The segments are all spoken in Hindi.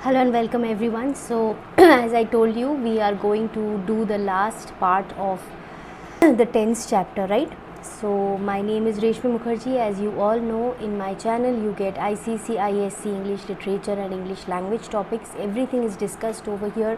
Hello and welcome everyone. So as I told you, we are going to do the last part of the 10th chapter, right? So my name is Reshmi Mukherjee. As you all know, in my channel you get ICC, ISC, English literature and English language topics. Everything is discussed over here.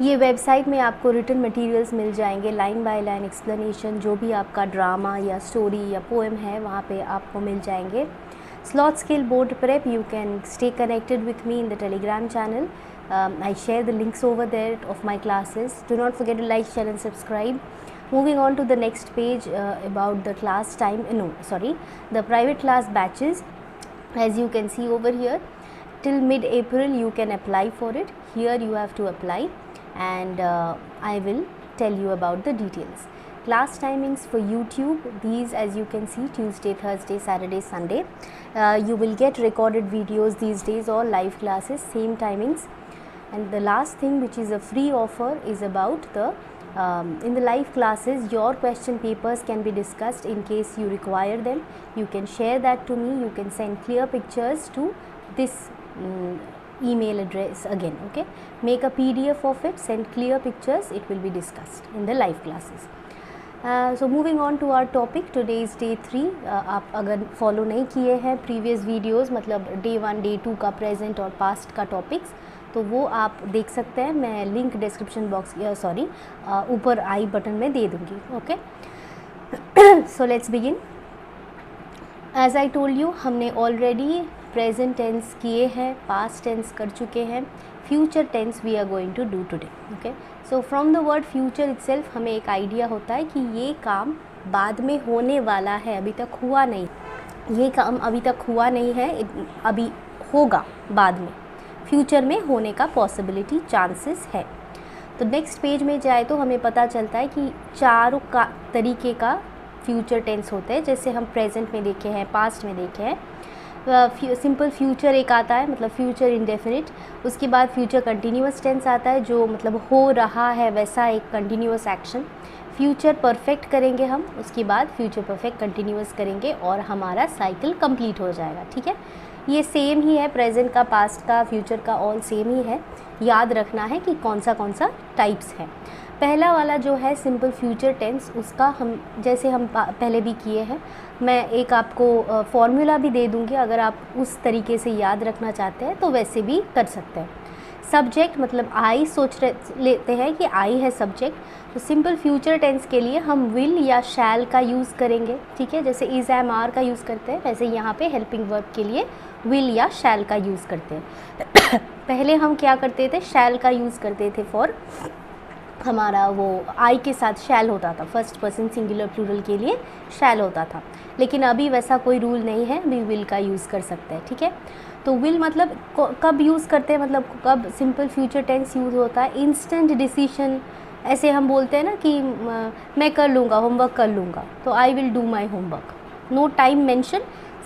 ये वेबसाइट में आपको रिटन मटेरियल्स मिल जाएंगे, लाइन बाय लाइन एक्सप्लेनेशन, जो भी आपका ड्रामा या स्टोरी या पोएम है वहाँ पे आपको मिल जाएंगे. Slot Skill Board Prep, you can stay connected with me in the Telegram channel. I share the links over there of my classes. Do not forget to like, share and subscribe. Moving on to the next page about the class time, the private class batches. As you can see over here, till mid-April you can apply for it. Here you have to apply and I will tell you about the details. Class timings for YouTube, these as you can see, Tuesday, Thursday, Saturday, Sunday. You will get recorded videos these days or live classes, same timings. And the last thing, which is a free offer, is about the in the live classes your question papers can be discussed in case you require them. You can share that to me. You can send clear pictures to this email address again. Okay, make a PDF of it, send clear pictures. It will be discussed in the live classes. So moving on to our topic, today is day 3. आप अगर फॉलो नहीं किए हैं प्रीवियस वीडियोस, मतलब डे 1 डे 2 का प्रेजेंट और पास्ट का टॉपिक्स, तो वो आप देख सकते हैं. मैं लिंक डिस्क्रिप्शन बॉक्स ऊपर आई बटन में दे दूँगी. Okay, so let's begin. As I told you, हमने ऑलरेडी प्रेजेंट टेंस किए हैं, पास्ट टेंस कर चुके हैं, future tense we are going to do today. Okay, so from the word future itself हमें एक आइडिया होता है कि ये काम बाद में होने वाला है, अभी तक हुआ नहीं. ये काम अभी तक हुआ नहीं है, अभी होगा बाद में, फ्यूचर में होने का पॉसिबिलिटी, चांसेस है. तो नेक्स्ट पेज में जाए तो हमें पता चलता है कि चारों का तरीके का फ्यूचर टेंस होते हैं. जैसे हम प्रेजेंट में देखे हैं, पास्ट में देखे हैं. सिंपल फ्यूचर एक आता है, मतलब फ्यूचर इंडेफिनिट. उसके बाद फ्यूचर कंटिन्यूअस टेंस आता है, जो मतलब हो रहा है वैसा एक कंटिन्यूअस एक्शन. फ्यूचर परफेक्ट करेंगे हम, उसके बाद फ्यूचर परफेक्ट कंटिन्यूअस करेंगे और हमारा साइकिल कंप्लीट हो जाएगा. ठीक है, ये सेम ही है, प्रेजेंट का, पास्ट का, फ्यूचर का, ऑल सेम ही है. याद रखना है कि कौन सा टाइप्स है. पहला वाला जो है सिंपल फ्यूचर टेंस, उसका हम जैसे हम पहले भी किए हैं, मैं एक आपको फॉर्मूला भी दे दूँगी. अगर आप उस तरीके से याद रखना चाहते हैं तो वैसे भी कर सकते हैं. सब्जेक्ट मतलब आई लेते हैं कि आई है सब्जेक्ट, तो सिंपल फ्यूचर टेंस के लिए हम विल या शैल का यूज़ करेंगे. ठीक है, जैसे इज़, एम, आर का यूज़ करते हैं, वैसे यहाँ पे हेल्पिंग वर्ब के लिए विल या शैल का यूज़ करते हैं. पहले हम क्या करते थे, शैल का यूज़ करते थे फॉर, हमारा वो आई के साथ शैल होता था, फर्स्ट पर्सन सिंगुलर प्लूरल के लिए शैल होता था. लेकिन अभी वैसा कोई रूल नहीं है, अभी विल का यूज़ कर सकते हैं. ठीक है, तो विल मतलब कब यूज़ करते हैं, मतलब कब सिंपल फ्यूचर टेंस यूज़ होता है, इंस्टेंट डिसीशन. ऐसे हम बोलते हैं ना कि मैं कर लूँगा, होमवर्क कर लूँगा, तो I will do my homework, no time mention,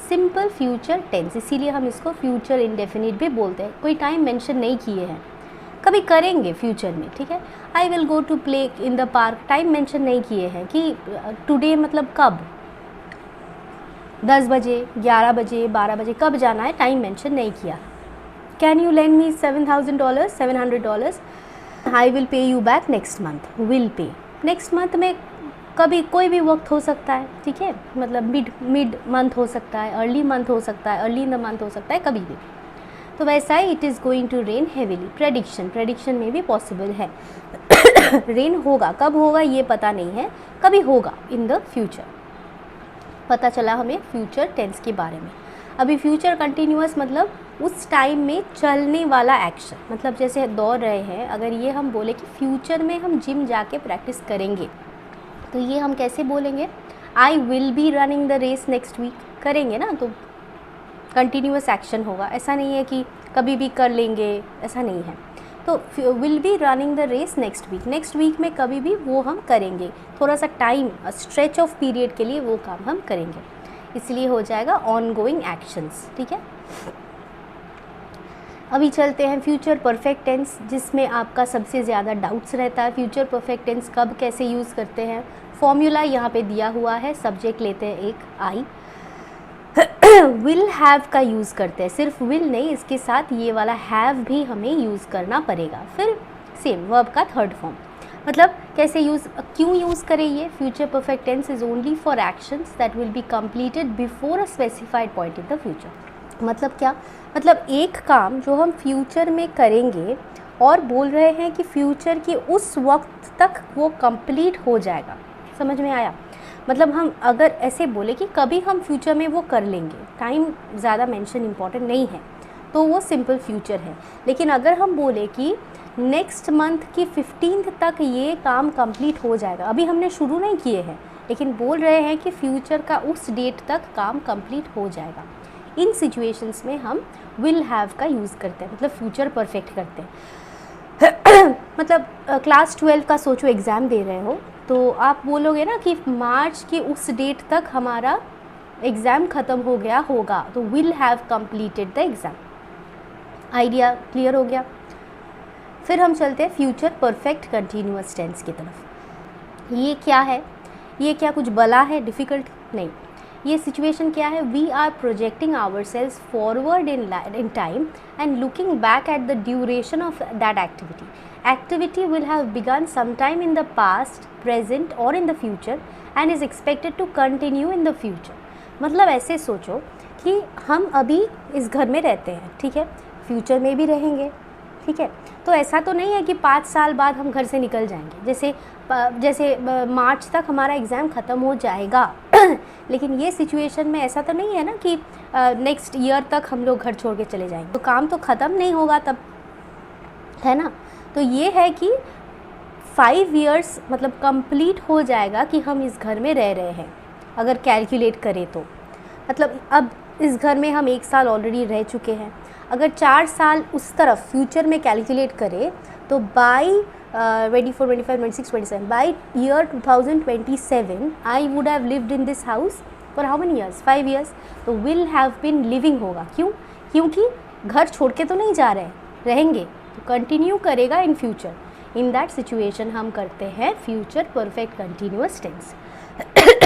simple future tense. इसीलिए हम इसको फ्यूचर इंडेफिनिट भी बोलते हैं. कोई टाइम मेंशन नहीं किए हैं, कभी करेंगे फ्यूचर में. ठीक है, I will go to play in the park, time mention नहीं किए हैं कि टुडे मतलब कब, 10 बजे, 11 बजे, 12 बजे, कब जाना है, टाइम मेंशन नहीं किया. Can you lend me $7,000, $700, I will pay you back next month. Will pay next month में कभी कोई भी वक्त हो सकता है. ठीक है, मतलब मिड मंथ हो सकता है, अर्ली मंथ हो सकता है, अर्ली इन द मंथ हो सकता है, कभी भी. तो वैसा ही it is going to rain heavily. Prediction में भी पॉसिबल है. रेन होगा, कब होगा ये पता नहीं है, कभी होगा इन द फ्यूचर. पता चला हमें फ्यूचर टेंस के बारे में. अभी फ्यूचर कंटिन्यूअस मतलब उस टाइम में चलने वाला एक्शन, मतलब जैसे दौड़ रहे हैं, अगर ये हम बोले कि फ्यूचर में हम जिम जाके प्रैक्टिस करेंगे, तो ये हम कैसे बोलेंगे, I will be running the race next week. करेंगे ना, तो कंटिन्यूअस एक्शन होगा. ऐसा नहीं है कि कभी भी कर लेंगे, ऐसा नहीं है. तो will be running the race next week में कभी भी वो हम करेंगे. थोड़ा सा टाइम, स्ट्रेच ऑफ पीरियड के लिए वो काम हम करेंगे, इसलिए हो जाएगा ऑन गोइंग एक्शंस. ठीक है, अभी चलते हैं फ्यूचर परफेक्ट टेंस, जिसमें आपका सबसे ज़्यादा डाउट्स रहता है. फ्यूचर परफेक्ट टेंस कब कैसे यूज़ करते हैं, फॉर्मूला यहाँ पे दिया हुआ है. सब्जेक्ट लेते हैं एक आई, विल हैव का यूज़ करते हैं, सिर्फ विल नहीं, इसके साथ ये वाला हैव भी हमें यूज़ करना पड़ेगा। फिर सेम वर्ब का थर्ड फॉर्म, मतलब कैसे यूज़, क्यों यूज़ करें ये, future perfect tense is only for actions that will be completed before a specified point in the future. मतलब क्या, मतलब एक काम जो हम फ्यूचर में करेंगे और बोल रहे हैं कि फ्यूचर के उस वक्त तक वो कंप्लीट हो जाएगा। समझ में आया? मतलब हम अगर ऐसे बोले कि कभी हम फ्यूचर में वो कर लेंगे, टाइम ज़्यादा मेंशन इम्पॉर्टेंट नहीं है, तो वो सिंपल फ्यूचर है। लेकिन अगर हम बोले कि नेक्स्ट मंथ की 15th तक ये काम कंप्लीट हो जाएगा, अभी हमने शुरू नहीं किए हैं लेकिन बोल रहे हैं कि फ्यूचर का उस डेट तक काम कंप्लीट हो जाएगा, इन सिचुएशंस में हम विल हैव का यूज़ करते हैं, मतलब फ्यूचर परफेक्ट करते हैं। मतलब क्लास 12 का सोचो एग्ज़ाम दे रहे हो, तो आप बोलोगे ना कि मार्च की उस डेट तक हमारा एग्ज़ाम ख़त्म हो गया होगा, तो will have completed the exam. Idea clear हो गया? फिर हम चलते हैं फ्यूचर परफेक्ट कंटिन्यूअस टेंस की तरफ। ये क्या है? ये क्या कुछ बला है, डिफ़िकल्ट नहीं। ये सिचुएशन क्या है? We are projecting ourselves forward in time and looking back at the duration of that activity. Activity will have begun sometime in the past, present or in the future and is expected to continue in the future। मतलब ऐसे सोचो कि हम अभी इस घर में रहते हैं, ठीक है, फ्यूचर में भी रहेंगे, ठीक है, तो ऐसा तो नहीं है कि 5 साल बाद हम घर से निकल जाएंगे, जैसे मार्च तक हमारा एग्ज़ाम ख़त्म हो जाएगा। लेकिन ये सिचुएशन में ऐसा तो नहीं है ना कि नेक्स्ट ईयर तक हम लोग घर छोड़ के चले जाएंगे, तो काम तो ख़त्म नहीं होगा तब, है ना। तो ये है कि 5 years मतलब कंप्लीट हो जाएगा कि हम इस घर में रह रहे हैं, अगर कैलकुलेट करें तो। मतलब अब इस घर में हम 1 साल ऑलरेडी रह चुके हैं, अगर 4 साल उस तरफ फ्यूचर में कैलकुलेट करें तो by 24, 25, 26, 27 by year 2027 I would have lived in this house for how many years, 5 years। तो विल हैव बिन लिविंग होगा, क्यों? क्योंकि घर छोड़ के तो नहीं जा रहे, रहेंगे, तो कंटिन्यू करेगा in future. In that situation हम करते हैं फ्यूचर परफेक्ट कंटिन्यूअस टेंस।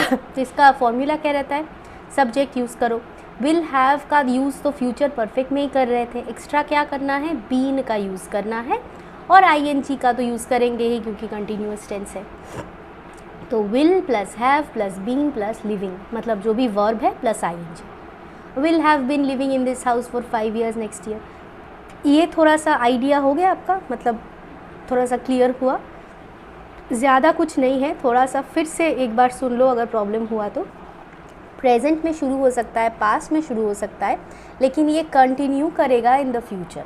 तो इसका फॉर्मूला क्या रहता है? सब्जेक्ट यूज़ करो, विल हैव का यूज़ तो फ्यूचर परफेक्ट में ही कर रहे थे, एक्स्ट्रा क्या करना है? बीन का यूज़ करना है, और आईएनजी का तो यूज़ करेंगे ही क्योंकि कंटिन्यूअस टेंस है। तो will plus have plus been plus living, मतलब जो भी वर्ब है plus ING. Will have been living in this house for 5 years next year. ये थोड़ा सा आइडिया हो गया आपका, मतलब थोड़ा सा क्लियर हुआ, ज़्यादा कुछ नहीं है, थोड़ा सा फिर से एक बार सुन लो अगर प्रॉब्लम हुआ तो। प्रेजेंट में शुरू हो सकता है, पास्ट में शुरू हो सकता है, लेकिन ये कंटिन्यू करेगा इन द फ्यूचर।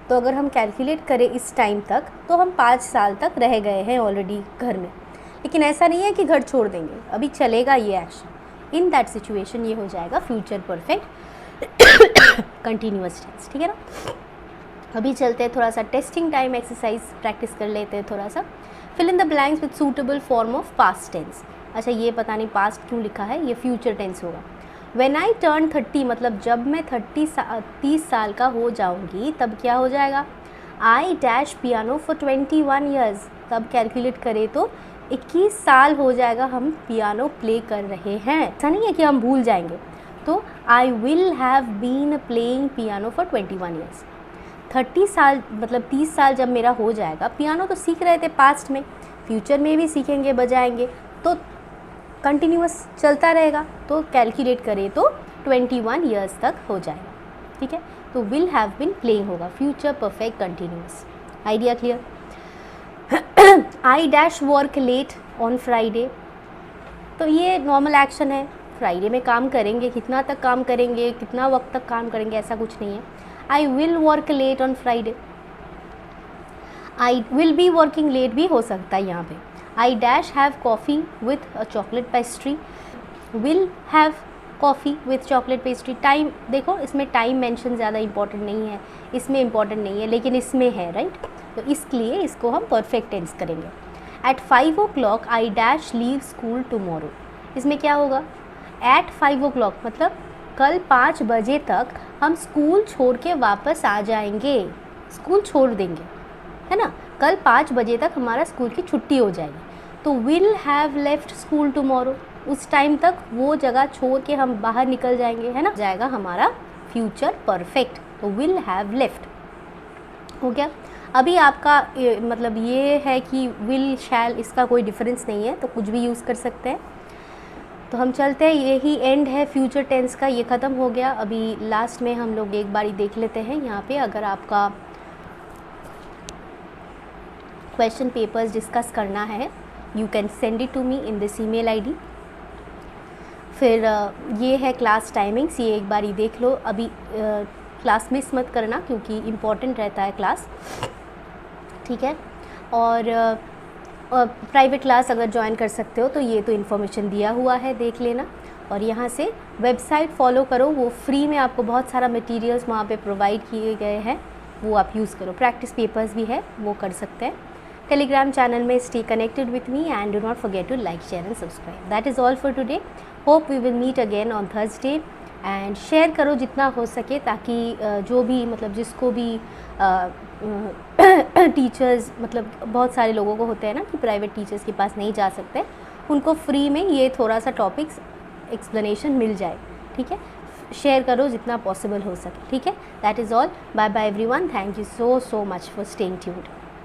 तो अगर हम कैलकुलेट करें इस टाइम तक तो हम 5 साल तक रह गए हैं ऑलरेडी घर में, लेकिन ऐसा नहीं है कि घर छोड़ देंगे, अभी चलेगा ये एक्शन। इन दैट सिचुएशन ये हो जाएगा फ्यूचर परफेक्ट कंटिन्यूअस टेंस, ठीक है ना। अभी चलते हैं थोड़ा सा टेस्टिंग टाइम एक्सरसाइज प्रैक्टिस कर लेते हैं थोड़ा सा। Fill in the blanks with suitable form of past tense. अच्छा, ये पता नहीं पास्ट क्यों लिखा है, ये फ्यूचर टेंस होगा। व्हेन आई टर्न 30, मतलब जब मैं 30 साल का हो जाऊंगी तब क्या हो जाएगा? I dash piano for 21 years। तब कैलकुलेट करें तो 21 साल हो जाएगा हम पियानो प्ले कर रहे हैं। ऐसा नहीं है कि हम भूल जाएंगे। तो I will have been playing piano for 21 years। 30 साल मतलब 30 साल जब मेरा हो जाएगा, पियानो तो सीख रहे थे पास्ट में, फ्यूचर में भी सीखेंगे, बजाएंगे, तो कंटिन्यूअस चलता रहेगा। तो कैलकुलेट करें तो 21 years तक हो जाएगा, ठीक है। तो विल हैव बीन प्लेइंग होगा, future perfect continuous. Idea clear? I dash work late on Friday, तो ये नॉर्मल एक्शन है, फ्राइडे में काम करेंगे, कितना तक काम करेंगे, कितना वक्त तक काम करेंगे, ऐसा कुछ नहीं है। I will work late on Friday, I will be working late भी हो सकता है यहाँ पे। I dash have coffee with a chocolate pastry, will have coffee with chocolate pastry. Time देखो, इसमें टाइम मेंशन ज़्यादा इंपॉर्टेंट नहीं है, इसमें इंपॉर्टेंट नहीं है, लेकिन इसमें है, राइट। तो इसलिए इसको हम परफेक्ट टेंस करेंगे। At 5 o'clock I dash leave school tomorrow, इसमें क्या होगा? एट 5 o'clock मतलब कल 5 बजे तक हम स्कूल छोड़ के वापस आ जाएंगे, स्कूल छोड़ देंगे, है ना। कल 5 बजे तक हमारा स्कूल की छुट्टी हो जाएगी। तो will have left school tomorrow, उस टाइम तक वो जगह छोड़ के हम बाहर निकल जाएंगे, है ना, जाएगा हमारा फ्यूचर परफेक्ट, तो विल हैव लेफ्ट हो गया। अभी आपका मतलब ये है कि विल शैल इसका कोई डिफरेंस नहीं है, तो कुछ भी यूज़ कर सकते हैं। तो हम चलते हैं, यही एंड है फ्यूचर टेंस का, ये ख़त्म हो गया। अभी लास्ट में हम लोग एक बारी देख लेते हैं यहाँ पे, अगर आपका क्वेश्चन पेपर्स डिस्कस करना है you can send it to me in this email ID. फिर ये है क्लास टाइमिंग्स, ये एक बारी देख लो। अभी क्लास मिस मत करना क्योंकि इम्पॉर्टेंट रहता है क्लास, ठीक है। और प्राइवेट क्लास अगर ज्वाइन कर सकते हो तो ये तो इन्फॉर्मेशन दिया हुआ है, देख लेना। और यहाँ से वेबसाइट फॉलो करो, वो फ्री में आपको बहुत सारा मटेरियल्स वहाँ पे प्रोवाइड किए गए हैं, वो आप यूज़ करो। प्रैक्टिस पेपर्स भी है, वो कर सकते हैं। टेलीग्राम चैनल में stay connected with me and do not forget to like share and subscribe. That is all for today. Hope we will meet again on Thursday and share करो जितना हो सके, ताकि जो भी मतलब जिसको भी टीचर्स मतलब बहुत सारे लोगों को होते हैं ना कि प्राइवेट टीचर्स के पास नहीं जा सकते, उनको फ्री में ये थोड़ा सा टॉपिक्स एक्सप्लेनेशन मिल जाए, ठीक है। शेयर करो जितना पॉसिबल हो सके, ठीक है। That is all. Bye bye everyone, thank you so much for staying tuned.